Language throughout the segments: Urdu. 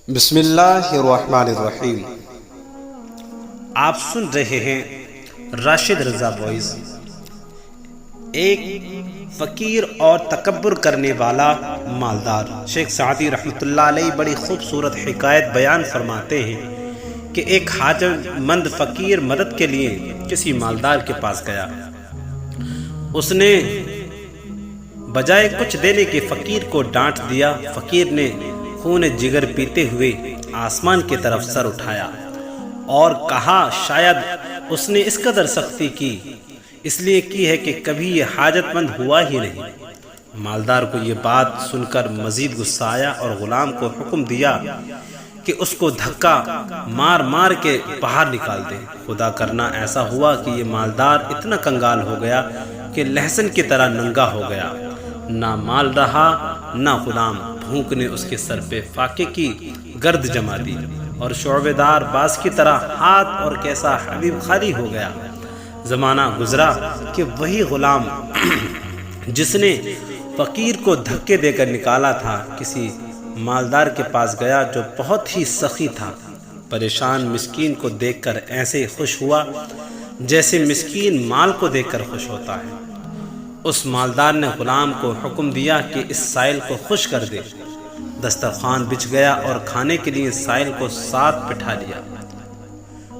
بسم اللہ الرحمن الرحیم۔ آپ سن رہے ہیں راشد رضا وائس۔ ایک فقیر اور تکبر کرنے والا مالدار۔ شیخ سعدی رحمۃ اللہ علیہ بڑی خوبصورت حکایت بیان فرماتے ہیں کہ ایک حاجت مند فقیر مدد کے لیے کسی مالدار کے پاس گیا۔ اس نے بجائے کچھ دینے کے فقیر کو ڈانٹ دیا۔ فقیر نے خون جگر پیتے ہوئے آسمان کی طرف سر اٹھایا اور کہا، شاید اس نے اس قدر سختی کی اس لیے کی ہے کہ کبھی یہ حاجت مند ہوا ہی نہیں۔ مالدار کو یہ بات سن کر مزید غصہ آیا اور غلام کو حکم دیا کہ اس کو دھکا مار مار کے باہر نکال دے۔ خدا کرنا ایسا ہوا کہ یہ مالدار اتنا کنگال ہو گیا کہ لہسن کی طرح ننگا ہو گیا، نہ مال رہا نہ غلام۔ بھوک نے اس کے سر پہ فاقے کی گرد جما دی اور شعبے دار باز کی طرح ہاتھ اور کیسا حبیب خالی ہو گیا۔ زمانہ گزرا کہ وہی غلام جس نے فقیر کو دھکے دے کر نکالا تھا کسی مالدار کے پاس گیا جو بہت ہی سخی تھا۔ پریشان مسکین کو دیکھ کر ایسے خوش ہوا جیسے مسکین مال کو دیکھ کر خوش ہوتا ہے۔ اس مالدار نے غلام کو حکم دیا کہ اس سائل کو خوش کر دے۔ دسترخوان بچھ گیا اور کھانے کے لیے سائل کو ساتھ بٹھا لیا۔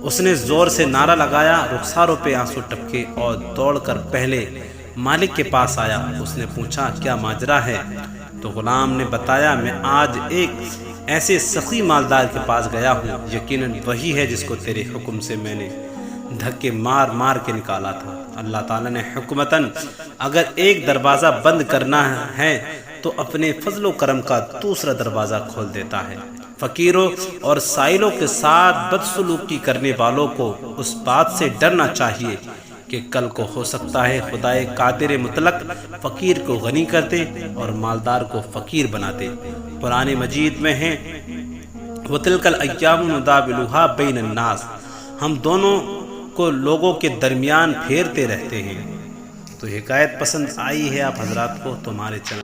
اس نے زور سے نعرہ لگایا، رخساروں پہ آنسو ٹپکے اور دوڑ کر پہلے مالک کے پاس آیا۔ اس نے پوچھا، کیا ماجرا ہے؟ تو غلام نے بتایا، میں آج ایک ایسے سخی مالدار کے پاس گیا ہوں، یقیناً وہی ہے جس کو تیرے حکم سے میں نے دھکے مار مار کے نکالا تھا۔ اللہ تعالیٰ نے حکمتاً اگر ایک دروازہ بند کرنا ہے تو اپنے فضل و کرم کا دوسرا دروازہ کھول دیتا ہے۔ فقیروں اور سائلوں کے ساتھ بدسلوکی کرنے والوں کو اس بات سے ڈرنا چاہیے کہ کل کو ہو سکتا ہے خدائے قادر مطلق فقیر کو غنی کر دے اور مالدار کو فقیر بنا دے۔ قرآن مجید میں ہے، وَتِلْكَ الْأَيَّامُ نُدَاوِلُهَا بَيْنَ النَّاسِ، ہم دونوں کو لوگوں کے درمیان پھیرتے رہتے ہیں۔ تو حکایت پسند آئی ہے آپ حضرات کو تو ہمارے چینل